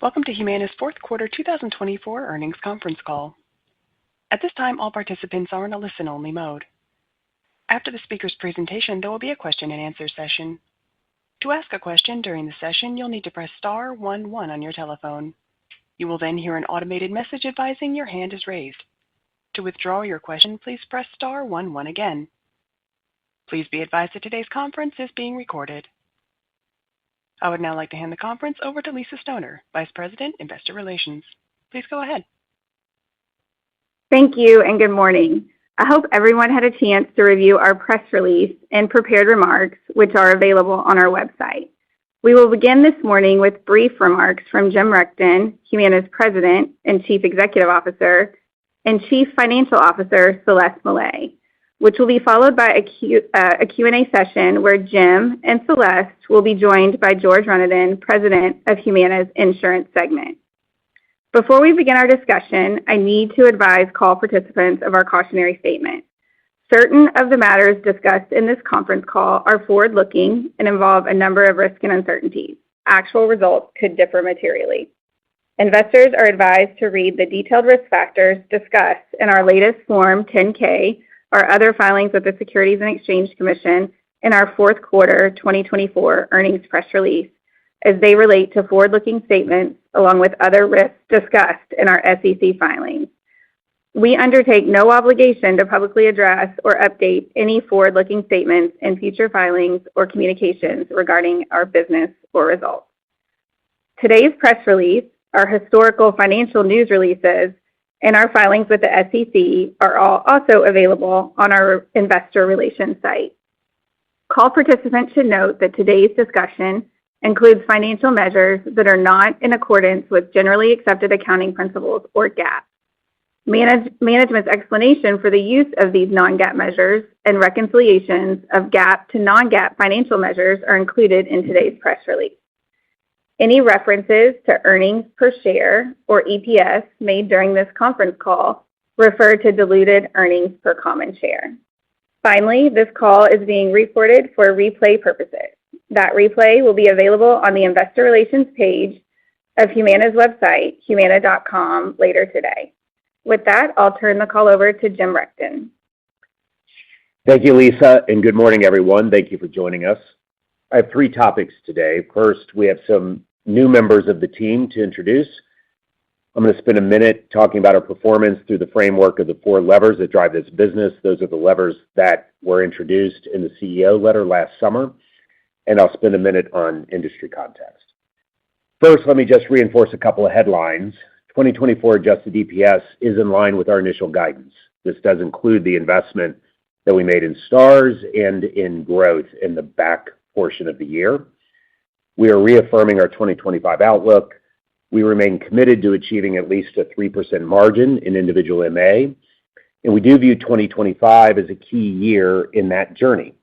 Welcome to Humana's fourth quarter 2024 earnings conference call. At this time, all participants are in a listen-only mode. After the speaker's presentation, there will be a question-and-answer session. To ask a question during the session, you'll need to press star 11 on your telephone. You will then hear an automated message advising your hand is raised. To withdraw your question, please press star 11 again. Please be advised that today's conference is being recorded. I would now like to hand the conference over to Lisa Stoner, Vice President, Investor Relations. Please go ahead. Thank you and good morning. I hope everyone had a chance to review our press release and prepared remarks, which are available on our website. We will begin this morning with brief remarks from Jim Rechtin, Humana's President and Chief Executive Officer, and Chief Financial Officer, Celeste Mellet, which will be followed by a Q&A session where Jim and Celeste will be joined by George Renaudin, President of Humana's Insurance Segment. Before we begin our discussion, I need to advise call participants of our cautionary statement. Certain of the matters discussed in this conference call are forward-looking and involve a number of risks and uncertainties. Actual results could differ materially. Investors are advised to read the detailed risk factors discussed in our latest Form 10-K or other filings with the Securities and Exchange Commission in our fourth quarter 2024 earnings press release, as they relate to forward-looking statements along with other risks discussed in our SEC filings. We undertake no obligation to publicly address or update any forward-looking statements in future filings or communications regarding our business or results. Today's press release, our historical financial news releases, and our filings with the SEC are all also available on our investor relations site. Call participants should note that today's discussion includes financial measures that are not in accordance with generally accepted accounting principles or GAAP. Management's explanation for the use of these non-GAAP measures and reconciliations of GAAP to non-GAAP financial measures are included in today's press release. Any references to earnings per share or EPS made during this conference call refer to diluted earnings per common share. Finally, this call is being recorded for replay purposes. That replay will be available on the Investor Relations page of Humana's website, humana.com, later today. With that, I'll turn the call over to Jim Rechtin. Thank you, Lisa, and good morning, everyone. Thank you for joining us. I have three topics today. First, we have some new members of the team to introduce. I'm going to spend a minute talking about our performance through the framework of the four levers that drive this business. Those are the levers that were introduced in the CEO letter last summer, and I'll spend a minute on industry context. First, let me just reinforce a couple of headlines. 2024 adjusted EPS is in line with our initial guidance. This does include the investment that we made in Stars and in growth in the back portion of the year. We are reaffirming our 2025 outlook. We remain committed to achieving at least a 3% margin in individual MA, and we do view 2025 as a key year in that journey.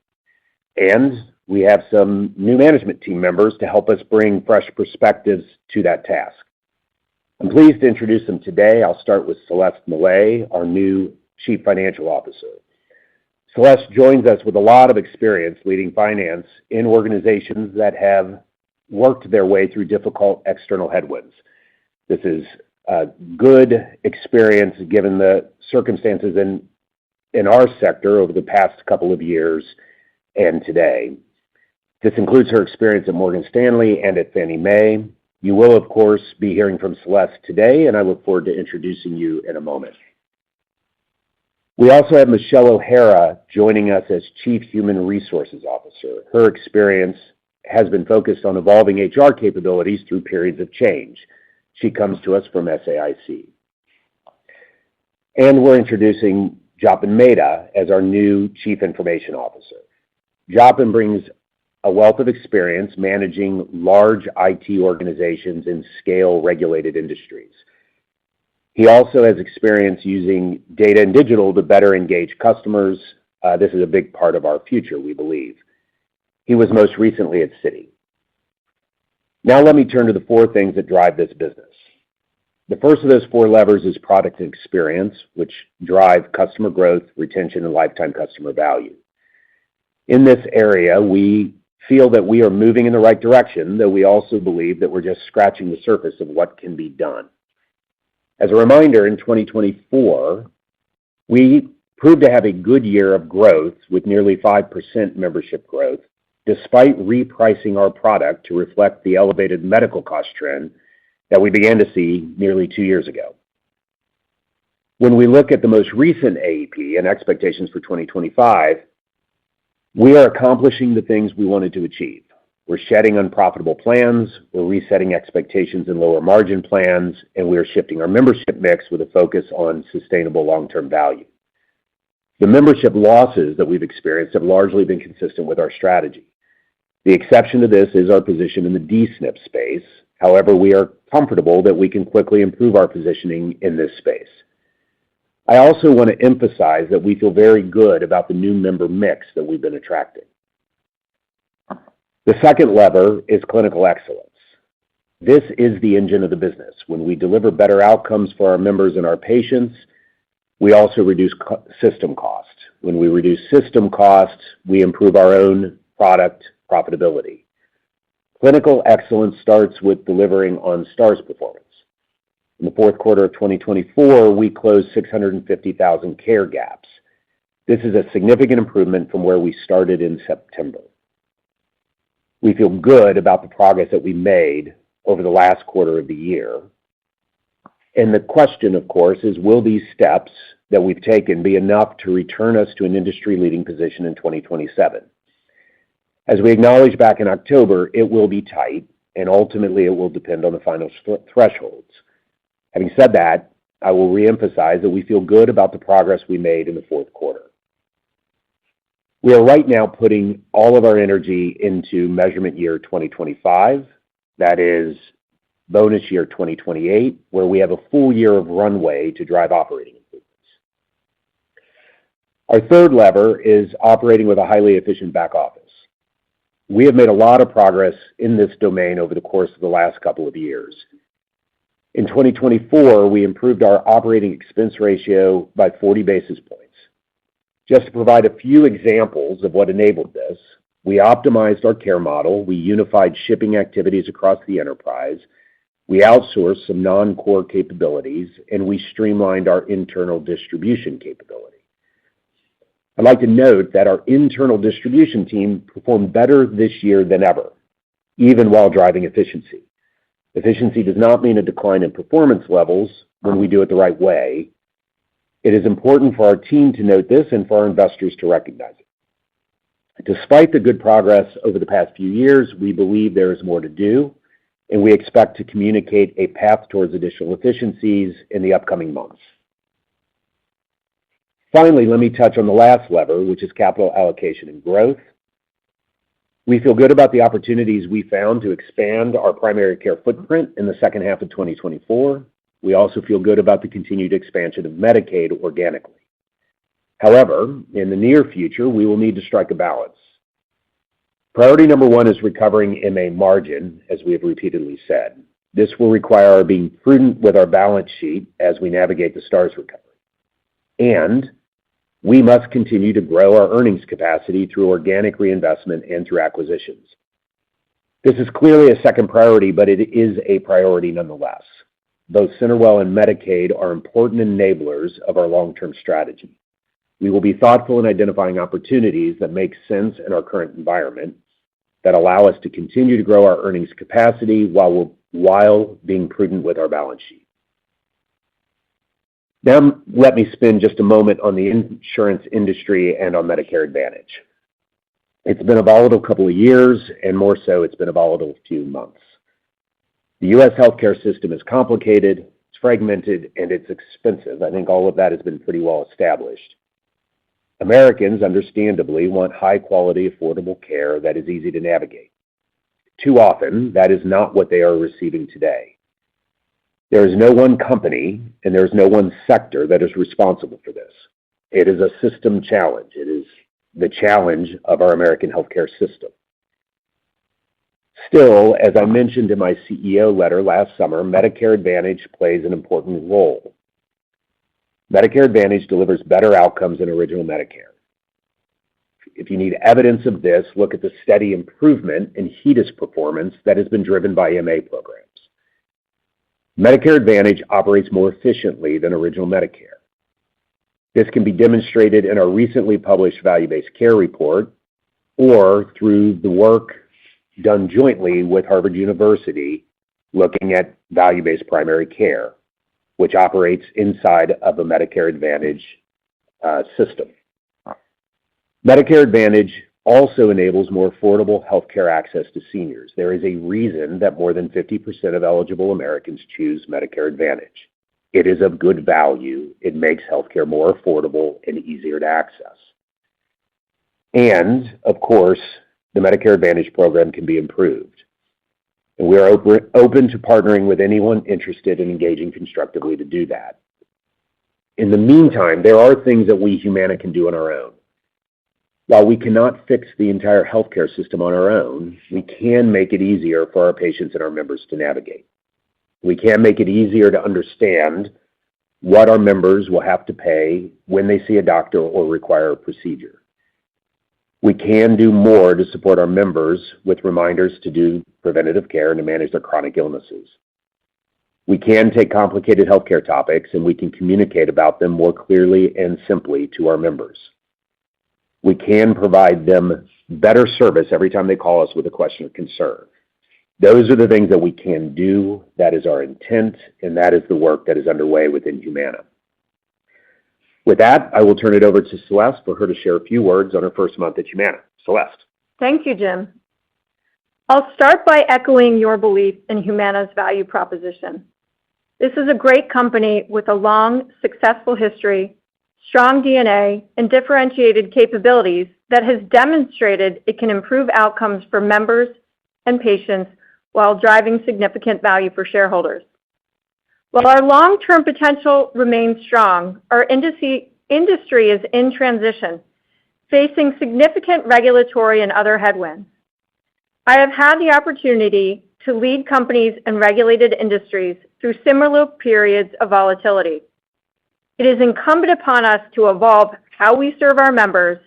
And we have some new management team members to help us bring fresh perspectives to that task. I'm pleased to introduce them today. I'll start with Celeste Mellet, our new Chief Financial Officer. Celeste joins us with a lot of experience leading finance in organizations that have worked their way through difficult external headwinds. This is a good experience given the circumstances in our sector over the past couple of years and today. This includes her experience at Morgan Stanley and at Fannie Mae. You will, of course, be hearing from Celeste today, and I look forward to introducing you in a moment. We also have Michelle O'Hara joining us as Chief Human Resources Officer. Her experience has been focused on evolving HR capabilities through periods of change. She comes to us from SAIC. And we're introducing Japan Mehta as our new Chief Information Officer. Japan brings a wealth of experience managing large IT organizations in scale-regulated industries. He also has experience using data and digital to better engage customers. This is a big part of our future, we believe. He was most recently at Citi. Now let me turn to the four things that drive this business. The first of those four levers is product and experience, which drive customer growth, retention, and lifetime customer value. In this area, we feel that we are moving in the right direction, though we also believe that we're just scratching the surface of what can be done. As a reminder, in 2024, we proved to have a good year of growth with nearly 5% membership growth, despite repricing our product to reflect the elevated medical cost trend that we began to see nearly 2 years ago. When we look at the most recent AEP and expectations for 2025, we are accomplishing the things we wanted to achieve. We're shedding unprofitable plans, we're resetting expectations in lower margin plans, and we are shifting our membership mix with a focus on sustainable long-term value. The membership losses that we've experienced have largely been consistent with our strategy. The exception to this is our position in the D-SNP space. However, we are comfortable that we can quickly improve our positioning in this space. I also want to emphasize that we feel very good about the new member mix that we've been attracting. The second lever is clinical excellence. This is the engine of the business. When we deliver better outcomes for our members and our patients, we also reduce system cost. When we reduce system costs, we improve our own product profitability. Clinical excellence starts with delivering on STARS performance. In the fourth quarter of 2024, we closed 650,000 care gaps. This is a significant improvement from where we started in September. We feel good about the progress that we made over the last quarter of the year. And the question, of course, is will these steps that we've taken be enough to return us to an industry-leading position in 2027? As we acknowledged back in October, it will be tight, and ultimately it will depend on the final thresholds. Having said that, I will reemphasize that we feel good about the progress we made in the fourth quarter. We are right now putting all of our energy into measurement year 2025, that is bonus year 2028, where we have a full year of runway to drive operating improvements. Our third lever is operating with a highly efficient back office. We have made a lot of progress in this domain over the course of the last couple of years. In 2024, we improved our operating expense ratio by 40 basis points. Just to provide a few examples of what enabled this, we optimized our care model, we unified shipping activities across the enterprise, we outsourced some non-core capabilities, and we streamlined our internal distribution capability. I'd like to note that our internal distribution team performed better this year than ever, even while driving efficiency. Efficiency does not mean a decline in performance levels when we do it the right way. It is important for our team to note this and for our investors to recognize it. Despite the good progress over the past few years, we believe there is more to do, and we expect to communicate a path towards additional efficiencies in the upcoming months. Finally, let me touch on the last lever, which is capital allocation and growth. We feel good about the opportunities we found to expand our primary care footprint in the second half of 2024. We also feel good about the continued expansion of Medicaid organically. However, in the near future, we will need to strike a balance. Priority number one is recovering MA margin, as we have repeatedly said. This will require our being prudent with our balance sheet as we navigate the STARS recovery. And we must continue to grow our earnings capacity through organic reinvestment and through acquisitions. This is clearly a second priority, but it is a priority nonetheless. Both CenterWell and Medicaid are important enablers of our long-term strategy. We will be thoughtful in identifying opportunities that make sense in our current environment, that allow us to continue to grow our earnings capacity while being prudent with our balance sheet. Now, let me spend just a moment on the insurance industry and on Medicare Advantage. It's been a volatile couple of years, and more so, it's been a volatile few months. The U.S. healthcare system is complicated, it's fragmented, and it's expensive. I think all of that has been pretty well established. Americans, understandably, want high-quality, affordable care that is easy to navigate. Too often, that is not what they are receiving today. There is no one company and there is no one sector that is responsible for this. It is a system challenge. It is the challenge of our American healthcare system. Still, as I mentioned in my CEO letter last summer, Medicare Advantage plays an important role. Medicare Advantage delivers better outcomes than original Medicare. If you need evidence of this, look at the steady improvement in HEDIS performance that has been driven by MA programs. Medicare Advantage operates more efficiently than original Medicare. This can be demonstrated in our recently published value-based care report or through the work done jointly with Harvard University looking at value-based primary care, which operates inside of a Medicare Advantage system. Medicare Advantage also enables more affordable healthcare access to seniors. There is a reason that more than 50% of eligible Americans choose Medicare Advantage. It is of good value. It makes healthcare more affordable and easier to access. And, of course, the Medicare Advantage program can be improved. And we are open to partnering with anyone interested in engaging constructively to do that. In the meantime, there are things that we, Humana, can do on our own. While we cannot fix the entire healthcare system on our own, we can make it easier for our patients and our members to navigate. We can make it easier to understand what our members will have to pay when they see a doctor or require a procedure. We can do more to support our members with reminders to do preventative care and to manage their chronic illnesses. We can take complicated healthcare topics and we can communicate about them more clearly and simply to our members. We can provide them better service every time they call us with a question or concern. Those are the things that we can do. That is our intent, and that is the work that is underway within Humana. With that, I will turn it over to Celeste for her to share a few words on her first month at Humana. Celeste. Thank you, Jim. I'll start by echoing your belief in Humana's value proposition. This is a great company with a long, successful history, strong DNA, and differentiated capabilities that has demonstrated it can improve outcomes for members and patients while driving significant value for shareholders. While our long-term potential remains strong, our industry is in transition, facing significant regulatory and other headwinds. I have had the opportunity to lead companies in regulated industries through similar periods of volatility. It is incumbent upon us to evolve how we serve our members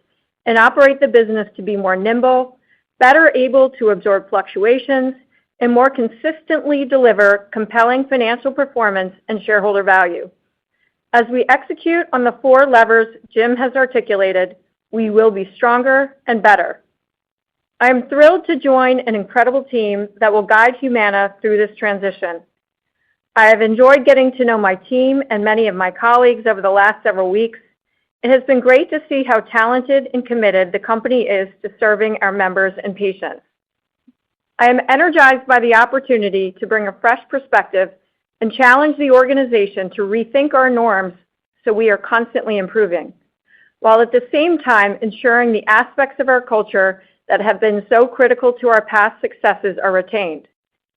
and operate the business to be more nimble, better able to absorb fluctuations, and more consistently deliver compelling financial performance and shareholder value. As we execute on the 4 levers Jim has articulated, we will be stronger and better. I am thrilled to join an incredible team that will guide Humana through this transition. I have enjoyed getting to know my team and many of my colleagues over the last several weeks. It has been great to see how talented and committed the company is to serving our members and patients. I am energized by the opportunity to bring a fresh perspective and challenge the organization to rethink our norms so we are constantly improving, while at the same time ensuring the aspects of our culture that have been so critical to our past successes are retained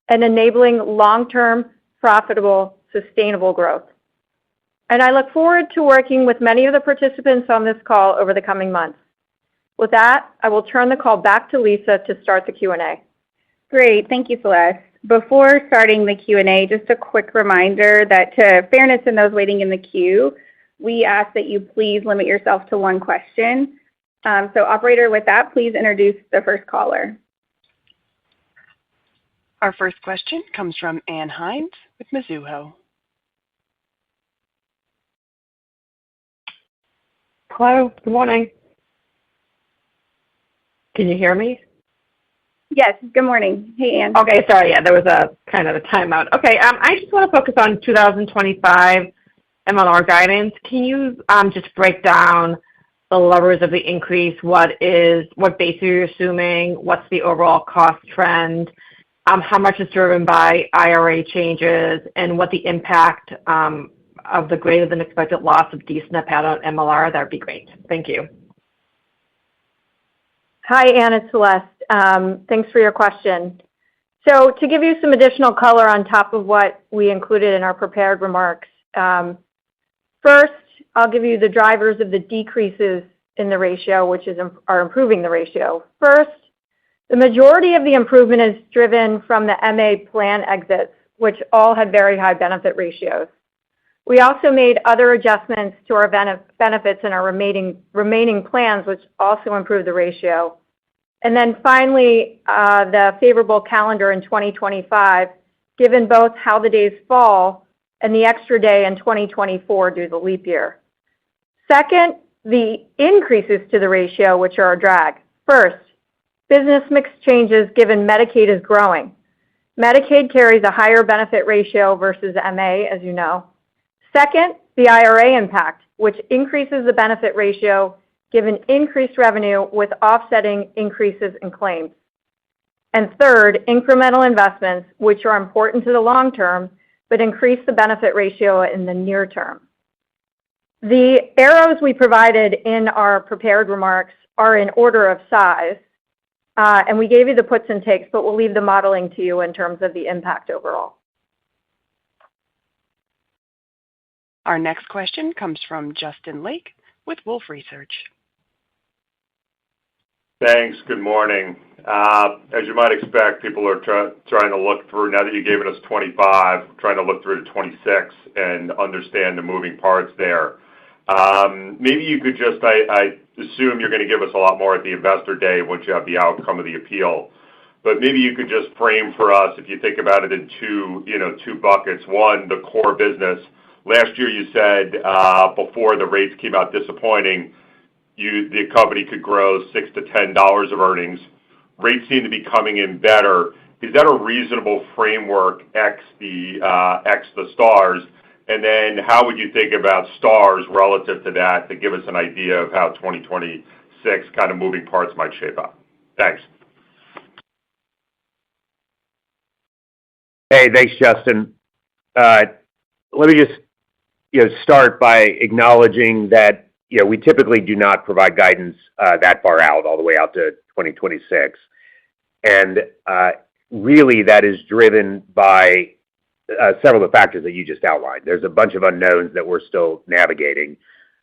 and enabling long-term, profitable, sustainable growth. And I look forward to working with many of the participants on this call over the coming months. With that, I will turn the call back to Lisa to start the Q&A. Great. Thank you, Celeste. Before starting the Q&A, just a quick reminder that to fairness in those waiting in the queue, we ask that you please limit yourself to 1 question. So operator, with that, please introduce the first caller. Our first question comes from Ann Hynes with Mizuho. Hello, good morning. Can you hear me? Yes, good morning. Hey, Ann. Okay, sorry, yeah, there was a kind of a timeout. Okay, I just want to focus on 2025 MLR guidance. Can you just break down the levers of the increase? What base are you assuming? What's the overall cost trend? How much is driven by IRA changes, and what the impact of the greater than expected loss of DSNP had on MLR? That would be great. Thank you. Hi, Ann, it's Celeste. Thanks for your question. So to give you some additional color on top of what we included in our prepared remarks, first, I'll give you the drivers of the decreases in the ratio, which are improving the ratio. First, the majority of the improvement is driven from the MA plan exits, which all had very high benefit ratios. We also made other adjustments to our benefits in our remaining plans, which also improved the ratio. And then finally, the favorable calendar in 2025, given both how the days fall and the extra day in 2024 due to the leap year. Second, the increases to the ratio, which are a drag. First, business mix changes given Medicaid is growing. Medicaid carries a higher benefit ratio versus MA, as you know. Second, the IRA impact, which increases the benefit ratio given increased revenue with offsetting increases in claims. And third, incremental investments, which are important to the long term, but increase the benefit ratio in the near term. The arrows we provided in our prepared remarks are in order of size, and we gave you the puts and takes, but we'll leave the modeling to you in terms of the impact overall. Our next question comes from Justin Lake with Wolfe Research. Thanks. Good morning. As you might expect, people are trying to look through, now that you've given us 25, trying to look through to 26 and understand the moving parts there. Maybe you could just, I assume you're going to give us a lot more at the Investor Day once you have the outcome of the appeal. But maybe you could just frame for us, if you think about it in two buckets. One, the core business. Last year you said before the rates came out disappointing, the company could grow $6 to $10 of earnings. Rates seem to be coming in better. Is that a reasonable framework ex the stars? And then how would you think about stars relative to that to give us an idea of how 2026 kind of moving parts might shape up? Thanks. Hey, thanks, Justin. Let me just start by acknowledging that we typically do not provide guidance that far out, all the way out to 2026. And really that is driven by several of the factors that you just outlined. There's a bunch of unknowns that we're still navigating.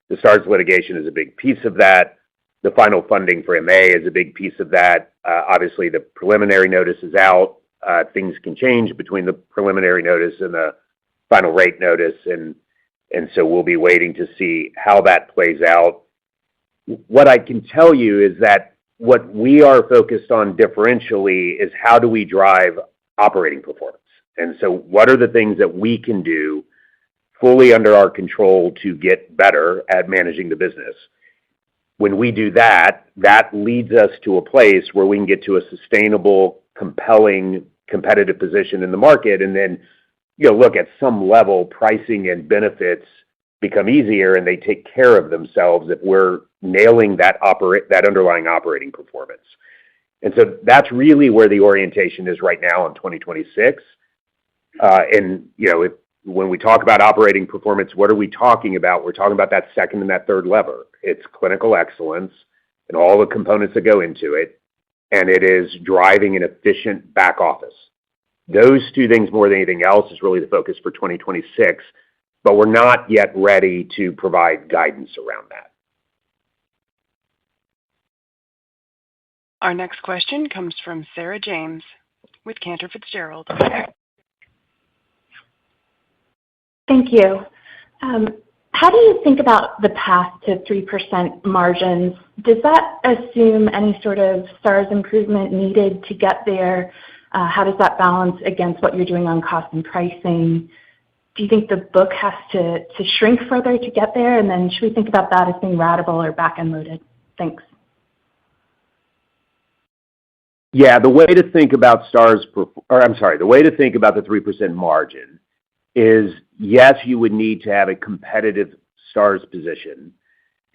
The STARS litigation is a big piece of that. The final funding for MA is a big piece of that. Obviously, the preliminary notice is out. Things can change between the preliminary notice and the final rate notice, and so we'll be waiting to see how that plays out. What I can tell you is that what we are focused on differentially is how do we drive operating performance. And so what are the things that we can do fully under our control to get better at managing the business? When we do that, that leads us to a place where we can get to a sustainable, compelling, competitive position in the market. And then, look, at some level, pricing and benefits become easier and they take care of themselves if we're nailing that underlying operating performance. And so that's really where the orientation is right now in 2026. When we talk about operating performance, what are we talking about? We're talking about that second and that third lever. It's clinical excellence and all the components that go into it, and it is driving an efficient back office. Those two things, more than anything else, is really the focus for 2026, but we're not yet ready to provide guidance around that. Our next question comes from Sarah James with Cantor Fitzgerald. Thank you. How do you think about the path to 3% margins? Does that assume any sort of STARS improvement needed to get there? How does that balance against what you're doing on cost and pricing? Do you think the book has to shrink further to get there? And then should we think about that as being ratable or back-end loaded? Thanks. Yeah, the way to think about the way to think about the 3% margin is, yes, you would need to have a competitive STARS position.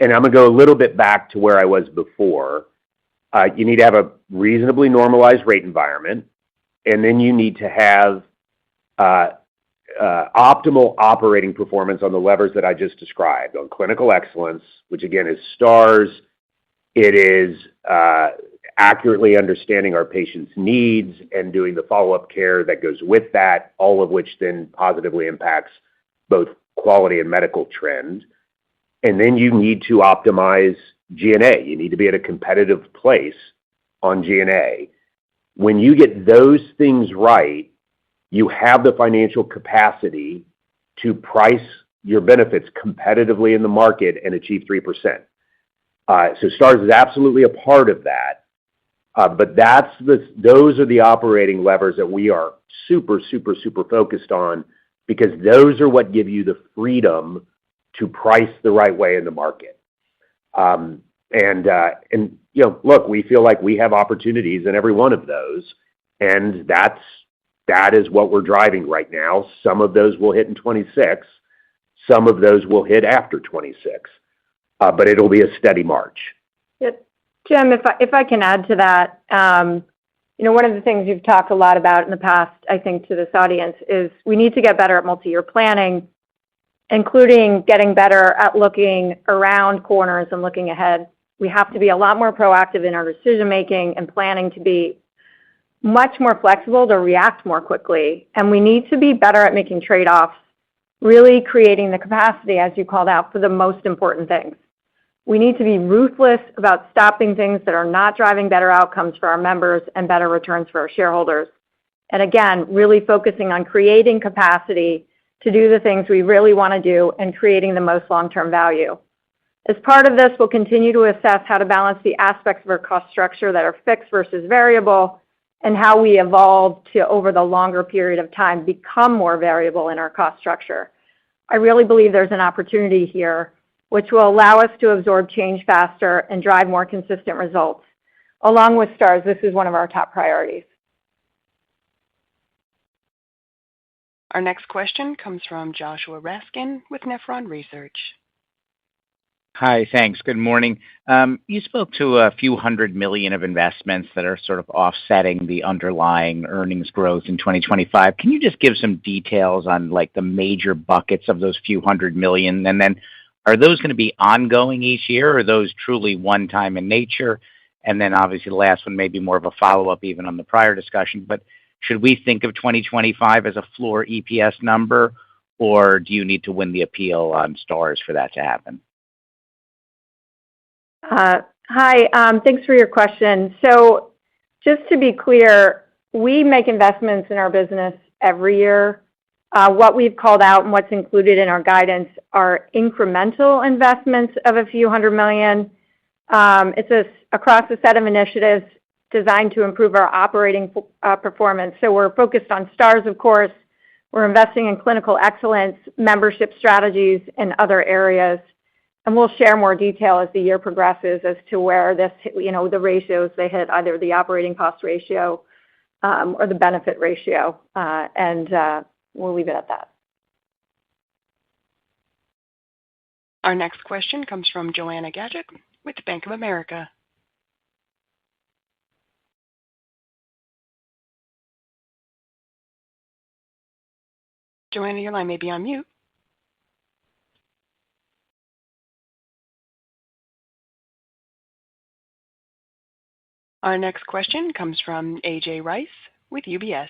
And I'm going to go a little bit back to where I was before. You need to have a reasonably normalized rate environment, and then you need to have optimal operating performance on the levers that I just described, on clinical excellence, which again is STARS. It is accurately understanding our patients' needs and doing the follow-up care that goes with that, all of which then positively impacts both quality and medical trend. And then you need to optimize G&A. You need to be at a competitive place on G&A. When you get those things right, you have the financial capacity to price your benefits competitively in the market and achieve 3%. So Stars is absolutely a part of that. But those are the operating levers that we are super focused on, because those are what give you the freedom to price the right way in the market. Look, we feel like we have opportunities in every one of those, and that is what we're driving right now. Some of those will hit in 26. Some of those will hit after 26. But it'll be a steady march. Yep. Jim, if I can add to that, one of the things you've talked a lot about in the past, I think, to this audience is we need to get better at multi-year planning, including getting better at looking around corners and looking ahead. We have to be a lot more proactive in our decision-making and planning to be much more flexible to react more quickly. And we need to be better at making trade-offs, really creating the capacity, as you called out, for the most important things. We need to be ruthless about stopping things that are not driving better outcomes for our members and better returns for our shareholders. And again, really focusing on creating capacity to do the things we really want to do and creating the most long-term value. As part of this, we'll continue to assess how to balance the aspects of our cost structure that are fixed versus variable, and how we evolve to, over the longer period of time, become more variable in our cost structure. I really believe there's an opportunity here which will allow us to absorb change faster and drive more consistent results. Along with Stars, this is one of our top priorities. Our next question comes from Joshua Raskin with Nephron Research. Hi, thanks. Good morning. You spoke to a few $100 million of investments that are sort of offsetting the underlying earnings growth in 2025. Can you just give some details on like the major buckets of those few $100 million? And then are those going to be ongoing each year, or are those truly one-time in nature? And then obviously the last one may be more of a follow-up even on the prior discussion, but should we think of 2025 as a floor EPS number, or do you need to win the appeal on Stars for that to happen? Hi, thanks for your question. So just to be clear, we make investments in our business every year. What we've called out and what's included in our guidance are incremental investments of a few $100 million. It's across a set of initiatives designed to improve our operating performance. So we're focused on Stars, of course. We're investing in clinical excellence, membership strategies, and other areas. And we'll share more detail as the year progresses as to where the ratios they hit, either the operating cost ratio or the benefit ratio. We'll leave it at that. Our next question comes from Joanna Gajuk with Bank of America. Joanna, your line may be on mute. Our next question comes from A.J. Rice with UBS.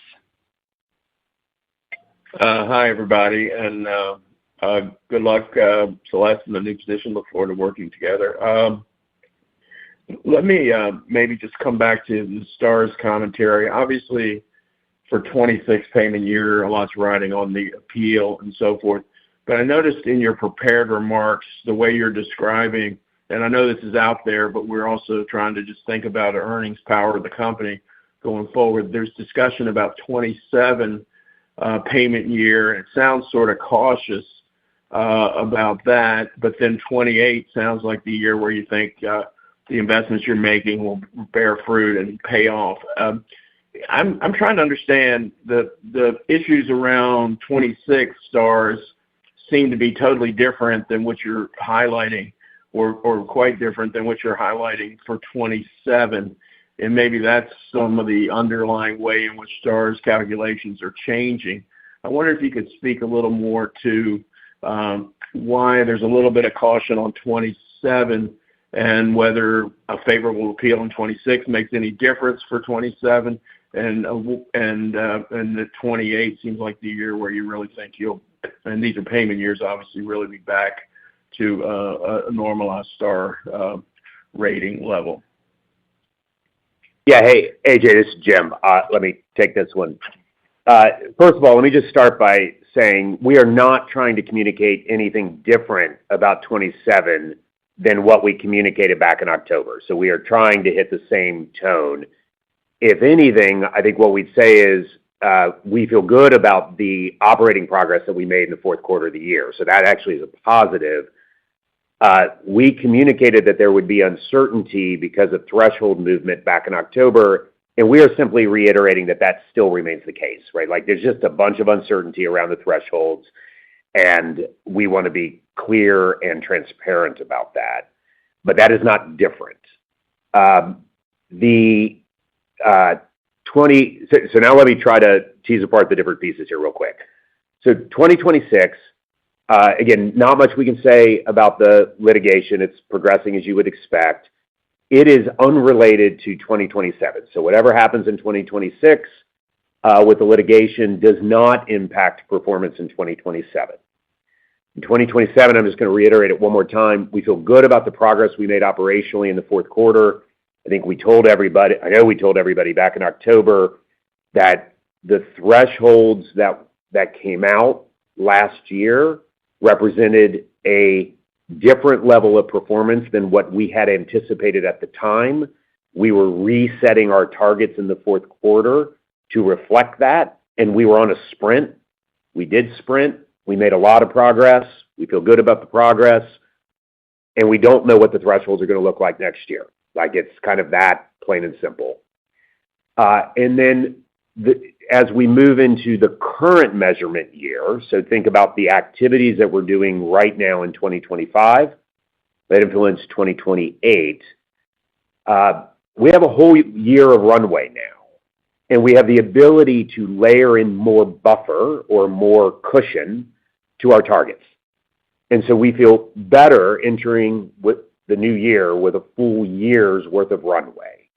Hi, everybody, and good luck, Celeste, in the new position. Look forward to working together. Let me maybe just come back to the Stars commentary. Obviously, for 26 payment year, a lot's riding on the appeal and so forth. But I noticed in your prepared remarks, the way you're describing, and I know this is out there, but we're also trying to just think about the earnings power of the company going forward. There's discussion about 27 payment year, and it sounds sort of cautious about that, but then 28 sounds like the year where you think the investments you're making will bear fruit and pay off. I'm trying to understand the issues around 26 Stars seem to be totally different than what you're highlighting, or quite different than what you're highlighting for 27. And maybe that's some of the underlying way in which Stars calculations are changing. I wonder if you could speak a little more to why there's a little bit of caution on 27 and whether a favorable appeal in 26 makes any difference for 27, and the 28 seems like the year where you really think and these are payment years, obviously, really be back to a normalized Star rating level. Yeah, hey, AJ, this is Jim. Let me take this one. First of all, let me just start by saying we are not trying to communicate anything different about 27 than what we communicated back in October. So we are trying to hit the same tone. If anything, I think what we'd say is we feel good about the operating progress that we made in the fourth quarter of the year. So that actually is a positive. We communicated that there would be uncertainty because of threshold movement back in October, and we are simply reiterating that that still remains the case, right? Like there's just a bunch of uncertainty around the thresholds, and we want to be clear and transparent about that. But that is not different. So now let me try to tease apart the different pieces here real quick. So 2026, again, not much we can say about the litigation. It's progressing as you would expect. It is unrelated to 2027. So whatever happens in 2026 with the litigation does not impact performance in 2027. In 2027, I'm just going to reiterate it one more time. We feel good about the progress we made operationally in the fourth quarter. I think we told everybody, I know we told everybody back in October that the thresholds that came out last year represented a different level of performance than what we had anticipated at the time. We were resetting our targets in the fourth quarter to reflect that, and we were on a sprint. We did sprint. We made a lot of progress. We feel good about the progress, and we don't know what the thresholds are going to look like next year. Like it's kind of that plain and simple. And then as we move into the current measurement year, so think about the activities that we're doing right now in 2025 that influence 2028. We have a whole year of runway now, and we have the ability to layer in more buffer or more cushion to our targets. And so we feel better entering with the new year with a full year's worth of runway.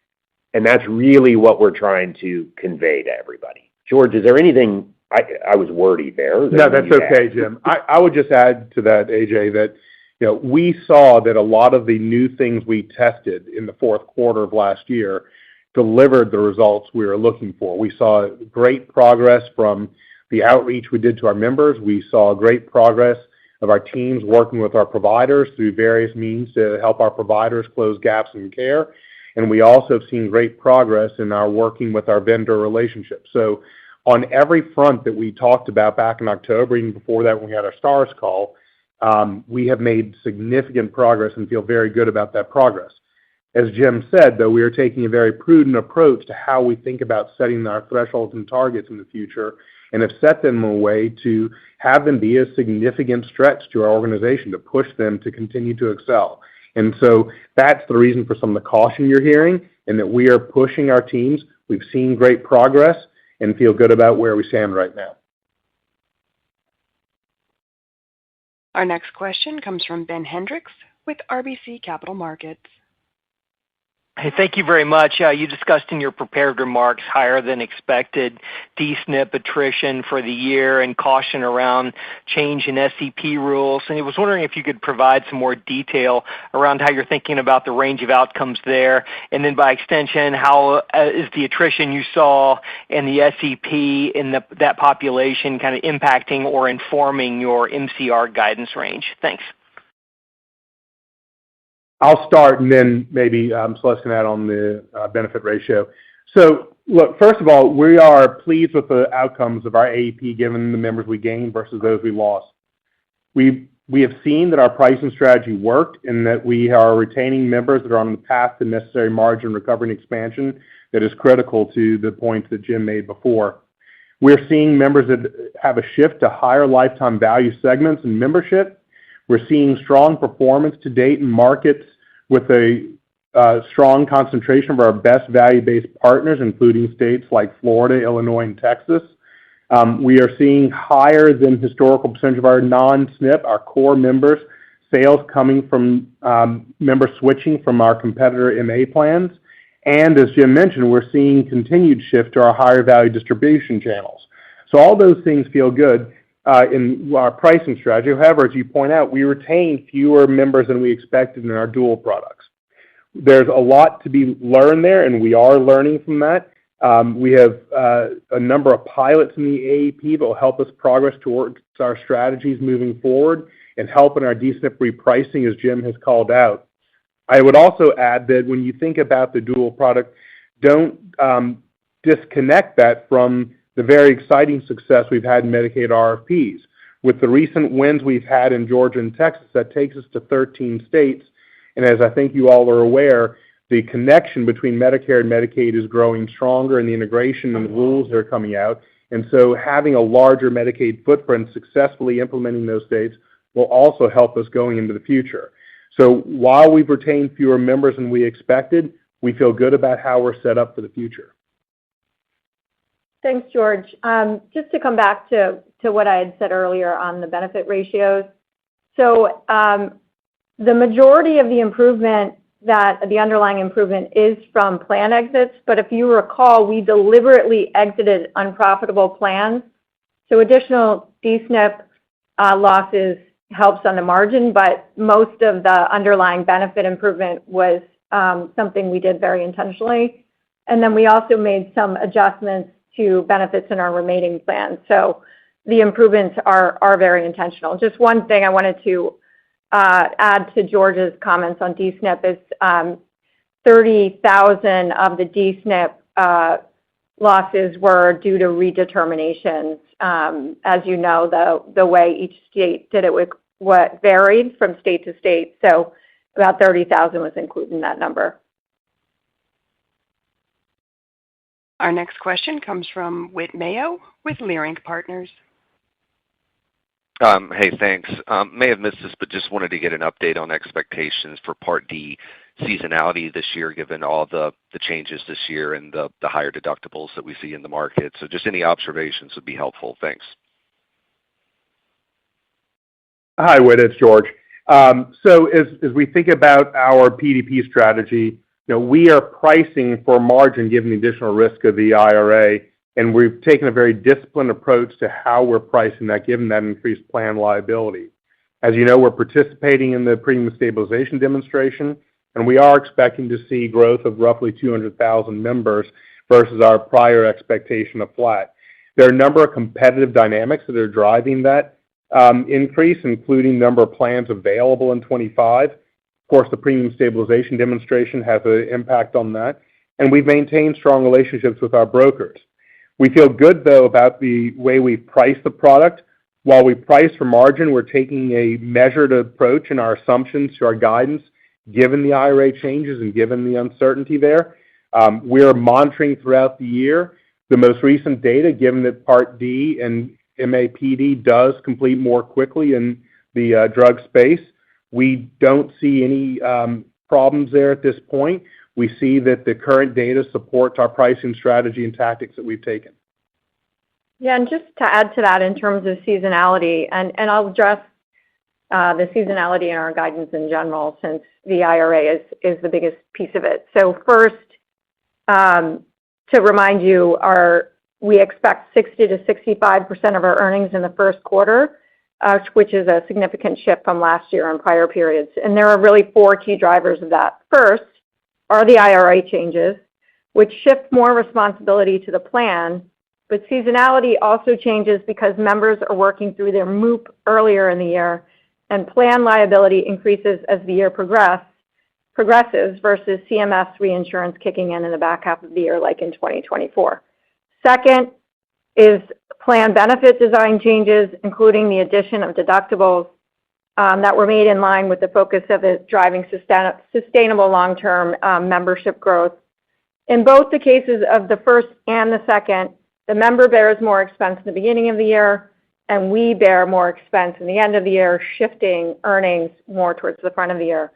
And that's really what we're trying to convey to everybody. George, is there anything, I was wordy there? No, that's okay, Jim. I would just add to that, AJ, that we saw that a lot of the new things we tested in the fourth quarter of last year delivered the results we were looking for. We saw great progress from the outreach we did to our members. We saw great progress of our teams working with our providers through various means to help our providers close gaps in care. And we also have seen great progress in our working with our vendor relationships. So on every front that we talked about back in October, even before that when we had our STARS call, we have made significant progress and feel very good about that progress. As Jim said, though, we are taking a very prudent approach to how we think about setting our thresholds and targets in the future, and have set them in a way to have them be a significant stretch to our organization to push them to continue to excel. And so that's the reason for some of the caution you're hearing, and that we are pushing our teams. We've seen great progress and feel good about where we stand right now. Our next question comes from Ben Hendricks with RBC Capital Markets. Hey, thank you very much. You discussed in your prepared remarks higher than expected D-SNP attrition for the year and caution around change in SEP rules. And I was wondering if you could provide some more detail around how you're thinking about the range of outcomes there. And then by extension, how is the attrition you saw in the SEP in that population kind of impacting or informing your MCR guidance range? Thanks. I'll start, and then maybe Celeste can add on the benefit ratio. So, look, first of all, we are pleased with the outcomes of our AEP given the members we gained versus those we lost. We have seen that our pricing strategy worked and that we are retaining members that are on the path to necessary margin recovery and expansion that is critical to the points that Jim made before. We're seeing members that have a shift to higher lifetime value segments and membership. We're seeing strong performance to date in markets with a strong concentration of our best value-based partners, including states like Florida, Illinois, and Texas. We are seeing higher than historical percentage of our non-SNP, our core members, sales coming from members switching from our competitor MA plans. And as Jim mentioned, we're seeing continued shift to our higher value distribution channels. So all those things feel good. In our pricing strategy. However, as you point out, we retain fewer members than we expected in our dual products. There's a lot to be learned there, and we are learning from that. We have a number of pilots in the AEP that will help us progress towards our strategies moving forward and help in our D-SNP repricing, as Jim has called out. I would also add that when you think about the dual product, don't disconnect that from the very exciting success we've had in Medicaid RFPs. With the recent wins we've had in Georgia and Texas, that takes us to 13 states. And as I think you all are aware, the connection between Medicare and Medicaid is growing stronger, and the integration and the rules that are coming out. And so having a larger Medicaid footprint successfully implementing those states will also help us going into the future. So while we've retained fewer members than we expected, we feel good about how we're set up for the future. Thanks, George. Just to come back to what I had said earlier on the benefit ratios. So the majority of the improvement, that the underlying improvement, is from plan exits. But if you recall, we deliberately exited unprofitable plans. So additional D-SNP losses helps on the margin, but most of the underlying benefit improvement was something we did very intentionally. And then we also made some adjustments to benefits in our remaining plans. So the improvements are very intentional. Just one thing I wanted to add to George's comments on D-SNP is 30,000 of the D-SNP losses were due to redeterminations. As you know, the way each state did it with what varied from state to state. So about 30,000 was included in that number. Our next question comes from Whit Mayo with Leerink Partners. Hey, thanks. May have missed this, but just wanted to get an update on expectations for Part D seasonality this year, given all the changes this year and the higher deductibles that we see in the market. So just any observations would be helpful. Thanks. Hi, Whit, it's George. So as we think about our PDP strategy, we are pricing for margin given the additional risk of the IRA, and we've taken a very disciplined approach to how we're pricing that, given that increased plan liability. As you know, we're participating in the premium stabilization demonstration, and we are expecting to see growth of roughly 200,000 members versus our prior expectation of flat. There are a number of competitive dynamics that are driving that increase, including number of plans available in 25. Of course, the premium stabilization demonstration has an impact on that, and we've maintained strong relationships with our brokers. We feel good, though, about the way we price the product. While we price for margin, we're taking a measured approach in our assumptions to our guidance, given the IRA changes and given the uncertainty there. We're monitoring throughout the year the most recent data, given that Part D and MAPD does complete more quickly in the drug space. We don't see any problems there at this point. We see that the current data supports our pricing strategy and tactics that we've taken. Yeah, and just to add to that in terms of seasonality, and I'll address the seasonality in our guidance in general, since the IRA is the biggest piece of it. So first, to remind you, we expect 60 to 65% of our earnings in the first quarter, which is a significant shift from last year and prior periods. And there are really four key drivers of that. First are the IRA changes, which shift more responsibility to the plan, but seasonality also changes because members are working through their MOOP earlier in the year, and plan liability increases as the year progresses versus CMS reinsurance kicking in the back half of the year, like in 2024. Second is plan benefit design changes, including the addition of deductibles that were made in line with the focus of it driving sustainable long-term membership growth. In both the cases of the first and the second, the member bears more expense in the beginning of the year, and we bear more expense in the end of the year, shifting earnings more towards the front of the year.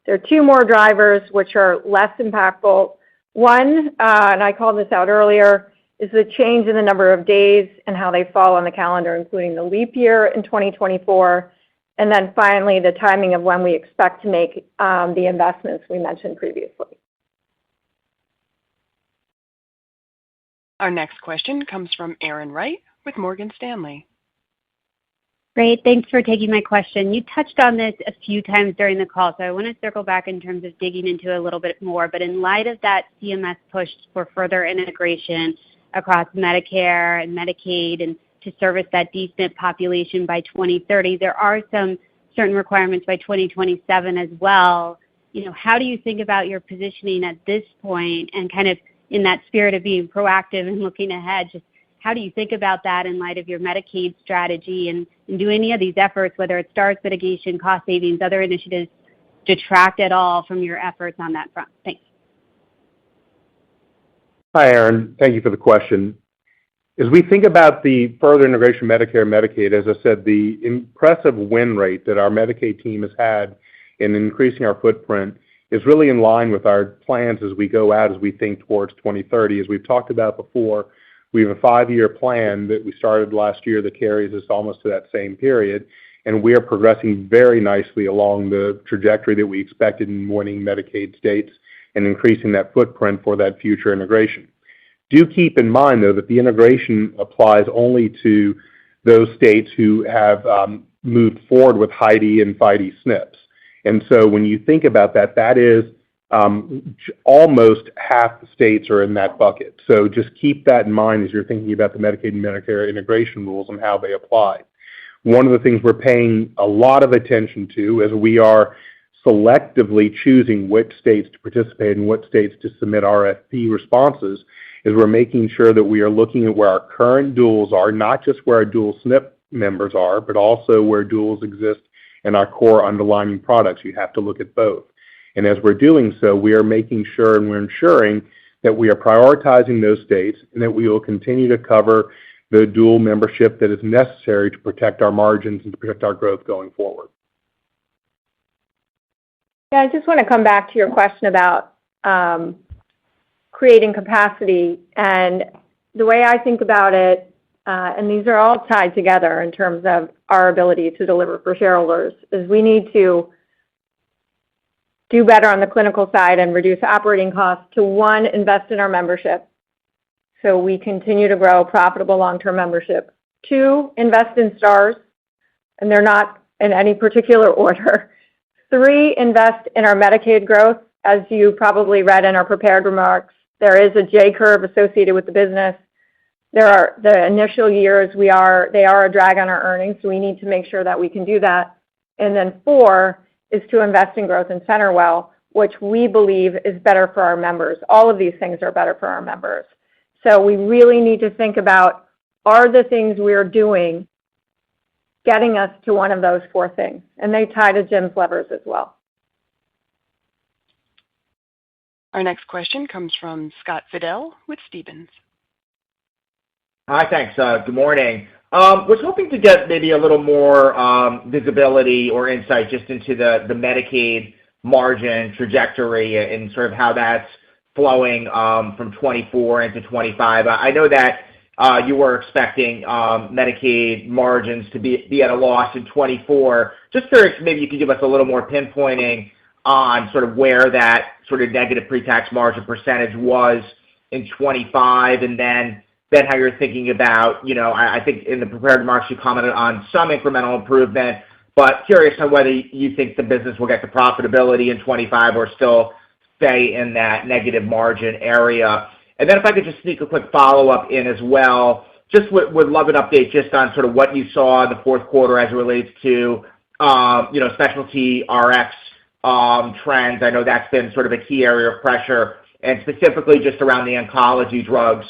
There are two more drivers which are less impactful. One, and I called this out earlier, is the change in the number of days and how they fall on the calendar, including the leap year in 2024. And then finally, the timing of when we expect to make the investments we mentioned previously. Our next question comes from Erin Wright with Morgan Stanley. Great. Thanks for taking my question. You touched on this a few times during the call, so I want to circle back in terms of digging into a little bit more. But in light of that CMS push for further integration across Medicare and Medicaid and to service that D-SNP population by 2030, there are some certain requirements by 2027 as well. How do you think about your positioning at this point and kind of in that spirit of being proactive and looking ahead, just how do you think about that in light of your Medicaid strategy and do any of these efforts, whether it's STARS mitigation, cost savings, other initiatives, detract at all from your efforts on that front? Thanks. Hi, Erin. Thank you for the question. As we think about the further integration of Medicare and Medicaid, as I said, the impressive win rate that our Medicaid team has had in increasing our footprint is really in line with our plans as we go out, as we think towards 2030. As we've talked about before, we have a 5-year plan that we started last year that carries us almost to that same period, and we are progressing very nicely along the trajectory that we expected in winning Medicaid states and increasing that footprint for that future integration. Do keep in mind, though, that the integration applies only to those states who have moved forward with HIDE and FIDE SNPs. And so when you think about that, that is almost half the states are in that bucket. So just keep that in mind as you're thinking about the Medicaid and Medicare integration rules and how they apply. One of the things we're paying a lot of attention to as we are selectively choosing which states to participate and what states to submit RFP responses is we're making sure that we are looking at where our current duals are, not just where our dual SNP members are, but also where duals exist in our core underlying products. You have to look at both. And as we're doing so, we are making sure and we're ensuring that we are prioritizing those states and that we will continue to cover the dual membership that is necessary to protect our margins and to protect our growth going forward. Yeah, I just want to come back to your question about creating capacity. And the way I think about it, and these are all tied together in terms of our ability to deliver for shareholders, is we need to do better on the clinical side and reduce operating costs to, one, invest in our membership so we continue to grow profitable long-term membership. 2, invest in STARS, and they're not in any particular order. 3, invest in our Medicaid growth. As you probably read in our prepared remarks, there is a J-curve associated with the business. There are the initial years they are a drag on our earnings, so we need to make sure that we can do that. And then 4 is to invest in growth in CenterWell, which we believe is better for our members. All of these things are better for our members. So we really need to think about, are the things we're doing getting us to one of those 4 things? And they tie to Jim's levers as well. Our next question comes from Scott Fidel with Stephens. Hi, thanks. Good morning. Was hoping to get maybe a little more visibility or insight just into the Medicaid margin trajectory and sort of how that's flowing from 24 into 25. I know that you were expecting Medicaid margins to be at a loss in 24. Just curious, maybe you could give us a little more pinpointing on sort of where that sort of negative pre-tax margin percentage was in 25, and then how you're thinking about, I think in the prepared remarks you commented on some incremental improvement, but curious on whether you think the business will get to profitability in 25 or still stay in that negative margin area. And then if I could just sneak a quick follow-up in as well, just would love an update just on sort of what you saw in the fourth quarter as it relates to, specialty RX trends. I know that's been sort of a key area of pressure, and specifically just around the oncology drugs,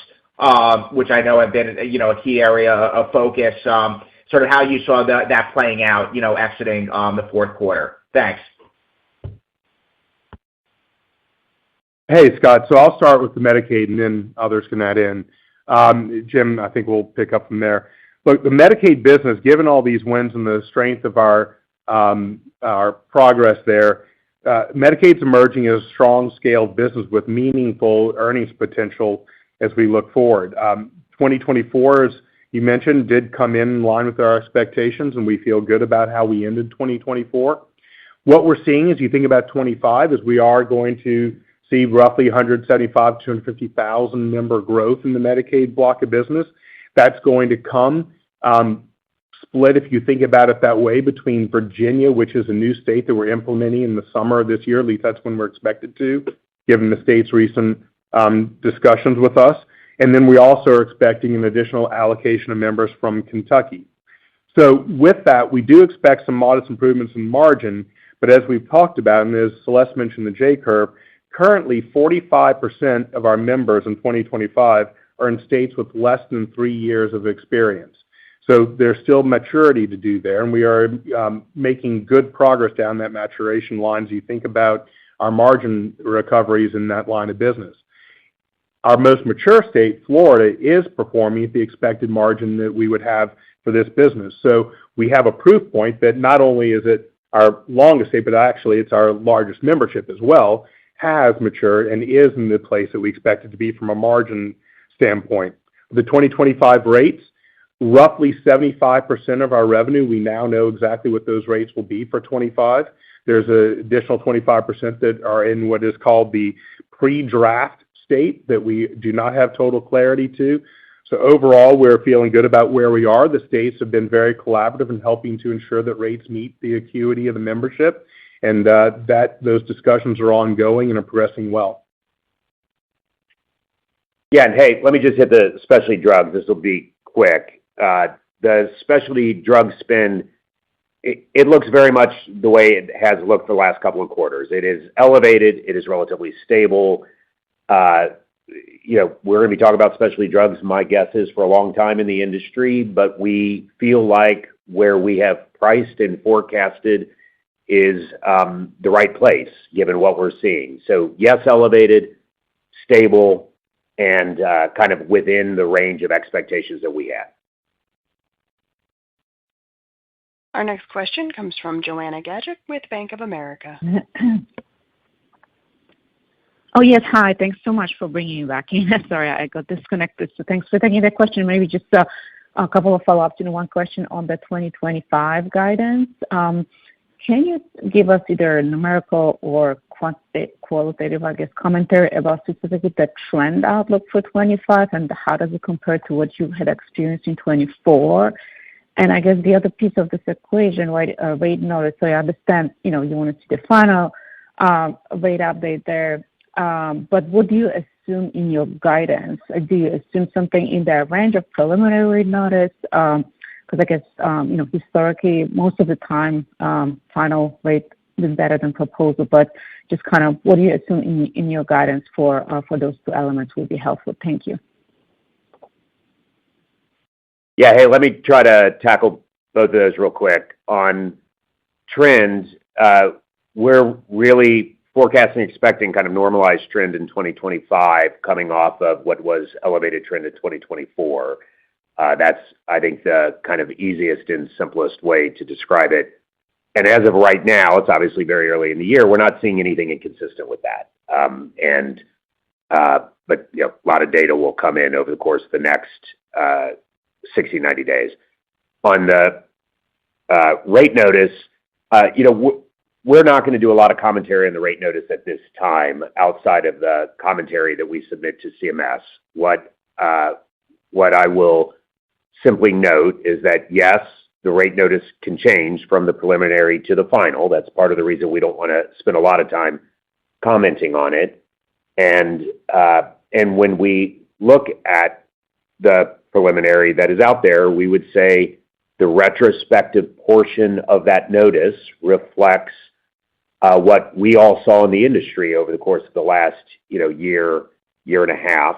which I know have been, a key area of focus, sort of how you saw that playing out, exiting the fourth quarter. Thanks. Hey, Scott. So I'll start with the Medicaid, and then others can add in. Jim, I think we'll pick up from there. Look, the Medicaid business, given all these wins and the strength of our progress there, Medicaid's emerging as a strong-scaled business with meaningful earnings potential as we look forward. 2024, as you mentioned, did come in line with our expectations, and we feel good about how we ended 2024. What we're seeing as you think about 25 is we are going to see roughly 175,000 to 250,000 member growth in the Medicaid block of business. That's going to come split, if you think about it that way, between Virginia, which is a new state that we're implementing in the summer of this year, at least that's when we're expected to, given the state's recent discussions with us. And then we also are expecting an additional allocation of members from Kentucky. So with that, we do expect some modest improvements in margin, but as we've talked about, and as Celeste mentioned the J-curve, currently 45% of our members in 2025 are in states with less than 3 years of experience. So there's still maturity to do there, and we are making good progress down that maturation line as you think about our margin recoveries in that line of business. Our most mature state, Florida, is performing at the expected margin that we would have for this business. So we have a proof point that not only is it our longest state, but actually it's our largest membership as well, has matured and is in the place that we expect it to be from a margin standpoint. The 2025 rates, roughly 75% of our revenue, we now know exactly what those rates will be for 25. There's an additional 25% that are in what is called the pre-draft state that we do not have total clarity to. So overall, we're feeling good about where we are. The states have been very collaborative in helping to ensure that rates meet the acuity of the membership, and those discussions are ongoing and are progressing well. Yeah, and hey, let me just hit the specialty drugs. This will be quick. The specialty drug spend, it looks very much the way it has looked the last couple of quarters. It is elevated. It is relatively stable. We're going to be talking about specialty drugs, my guess is, for a long time in the industry, but we feel like where we have priced and forecasted is the right place, given what we're seeing. So yes, elevated, stable, and kind of within the range of expectations that we had. Our next question comes from Joanna Gajuk with Bank of America. Oh, yes. Hi. Thanks so much for bringing me back in. Sorry, I got disconnected. So thanks for taking the question. Maybe just a couple of follow-ups. One question on the 2025 guidance. Can you give us either numerical or qualitative, commentary about specifically the trend outlook for 25 and how does it compare to what you had experienced in 24? And I guess the other piece of this equation, right, rate notice. So I understand, you want to see the final rate update there. But what do you assume in your guidance? Do you assume something in the range of preliminary rate notice? Because I guess, historically, most of the time, final rate is better than proposal. But just kind of what do you assume in your guidance for those two elements would be helpful. Thank you. Yeah, hey, let me try to tackle both of those real quick. On trends, we're really forecasting, expecting kind of normalized trend in 2025 coming off of what was elevated trend in 2024. That's, I think, the kind of easiest and simplest way to describe it. And as of right now, it's obviously very early in the year. We're not seeing anything inconsistent with that. But a lot of data will come in over the course of the next 60, 90 days. On the rate notice, we're not going to do a lot of commentary on the rate notice at this time outside of the commentary that we submit to CMS. What I will simply note is that, yes, the rate notice can change from the preliminary to the final. That's part of the reason we don't want to spend a lot of time commenting on it. And when we look at the preliminary that is out there, we would say the retrospective portion of that notice reflects what we all saw in the industry over the course of the last year and a half.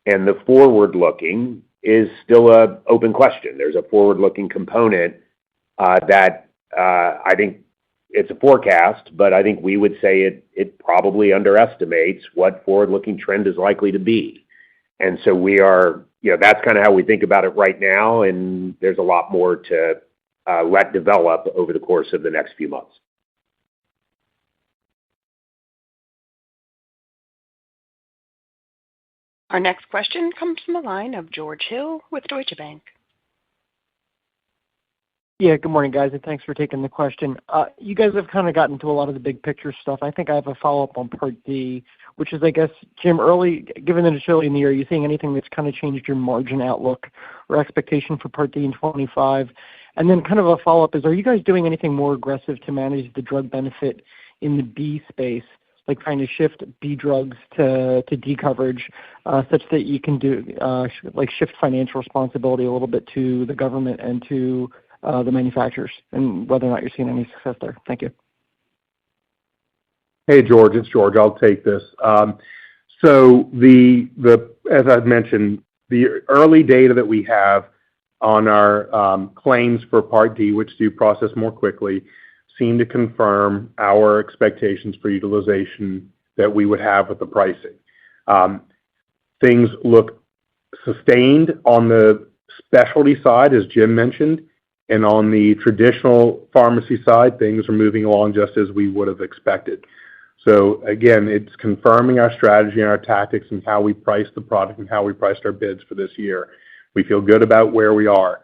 And the forward-looking is still an open question. There's a forward-looking component that I think it's a forecast, but I think we would say it probably underestimates what forward-looking trend is likely to be. And so we are, that's kind of how we think about it right now, and there's a lot more to let develop over the course of the next few months. Our next question comes from the line of George Hill with Deutsche Bank. Yeah, good morning, guys, and thanks for taking the question. You guys have kind of gotten to a lot of the big picture stuff. I think I have a follow-up on Part D, which is, I guess, Jim, given that it's early in the year, are you seeing anything that's kind of changed your margin outlook or expectation for Part D in 25? And then kind of a follow-up is, are you guys doing anything more aggressive to manage the drug benefit in the B space, like trying to shift B drugs to D coverage, such that you can do like shift financial responsibility a little bit to the government and to the manufacturers, and whether or not you're seeing any success there? Thank you. Hey, George, it's George. I'll take this. So as I've mentioned, the early data that we have on our claims for Part D, which do process more quickly, seem to confirm our expectations for utilization that we would have with the pricing. Things look sustained on the specialty side, as Jim mentioned, and on the traditional pharmacy side, things are moving along just as we would have expected. So again, it's confirming our strategy and our tactics and how we price the product and how we priced our bids for this year. We feel good about where we are.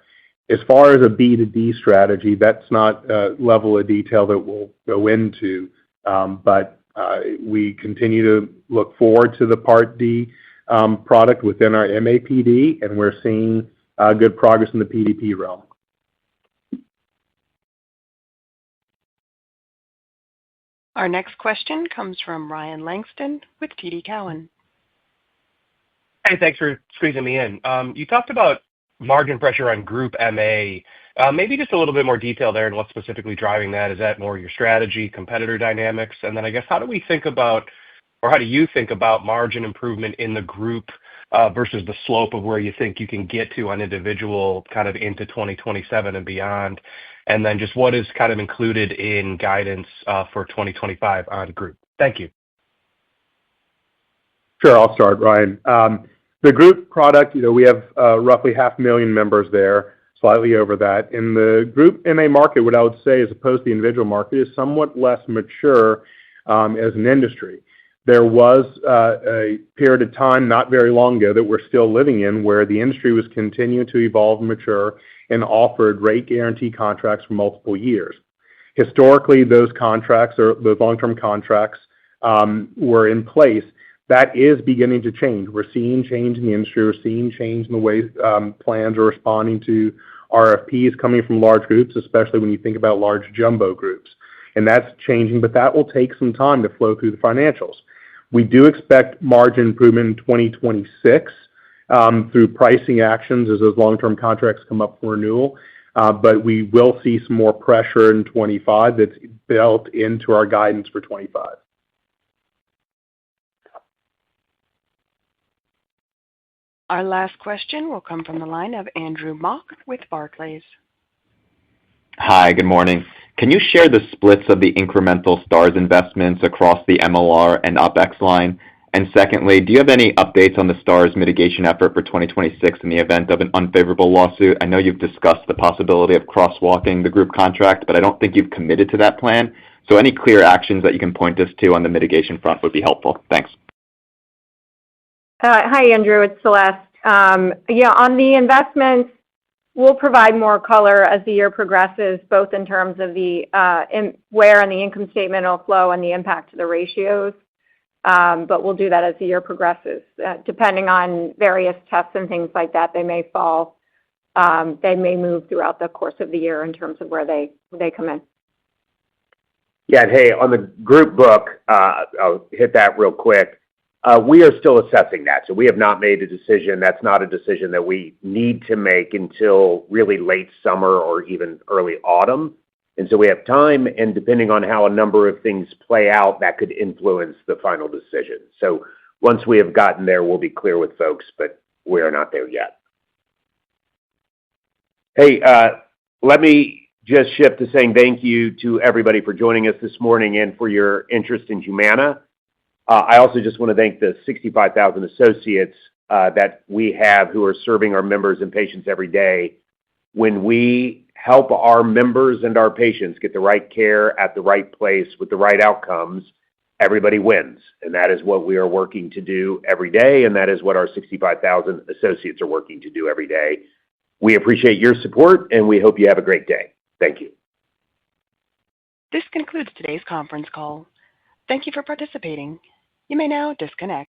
As far as a B to D strategy, that's not a level of detail that we'll go into, but we continue to look forward to the Part D product within our MAPD, and we're seeing good progress in the PDP realm. Our next question comes from Ryan Langston with TD Cowen. Hey, thanks for squeezing me in. You talked about margin pressure on Group MA. Maybe just a little bit more detail there and what's specifically driving that. Is that more your strategy, competitor dynamics? And then I guess how do you think about margin improvement in the group versus the slope of where you think you can get to on individual kind of into 2027 and beyond? And then just what is kind of included in guidance for 2025 on group? Thank you. Sure, I'll start, Ryan. The group product, we have roughly 500,000 members there, slightly over that. In the group MA market, what I would say, as opposed to the individual market, is somewhat less mature as an industry. There was a period of time not very long ago that we're still living in where the industry was continuing to evolve and mature and offered rate guarantee contracts for multiple years. Historically, those contracts, or those long-term contracts, were in place. That is beginning to change. We're seeing change in the industry. We're seeing change in the way plans are responding to RFPs coming from large groups, especially when you think about large jumbo groups. And that's changing, but that will take some time to flow through the financials. We do expect margin improvement in 2026 through pricing actions as those long-term contracts come up for renewal, but we will see some more pressure in 2025 that's built into our guidance for 2025. Our last question will come from the line of Andrew Mok with Barclays. Hi, good morning. Can you share the splits of the incremental Stars investments across the MLR and OpEx line? And secondly, do you have any updates on the Stars mitigation effort for 2026 in the event of an unfavorable lawsuit? I know you've discussed the possibility of crosswalking the group contract, but I don't think you've committed to that plan. So any clear actions that you can point us to on the mitigation front would be helpful. Thanks. Hi, Andrew. It's Celeste. On the investments, we'll provide more color as the year progresses, both in terms of the where on the income statement it'll flow and the impact to the ratios. But we'll do that as the year progresses. Depending on various tests and things like that, they may move throughout the course of the year in terms of where they come in. Yeah, and hey, on the group book, I'll hit that real quick. We are still assessing that. So we have not made a decision. That's not a decision that we need to make until really late summer or even early autumn. And so we have time, and depending on how a number of things play out, that could influence the final decision. So once we have gotten there, we'll be clear with folks, but we are not there yet. Hey, let me just shift to saying thank you to everybody for joining us this morning and for your interest in Humana. I also just want to thank the 65,000 associates that we have who are serving our members and patients every day. When we help our members and our patients get the right care at the right place with the right outcomes, everybody wins. And that is what we are working to do every day, and that is what our 65,000 associates are working to do every day. We appreciate your support, and we hope you have a great day. Thank you. This concludes today's conference call. Thank you for participating. You may now disconnect.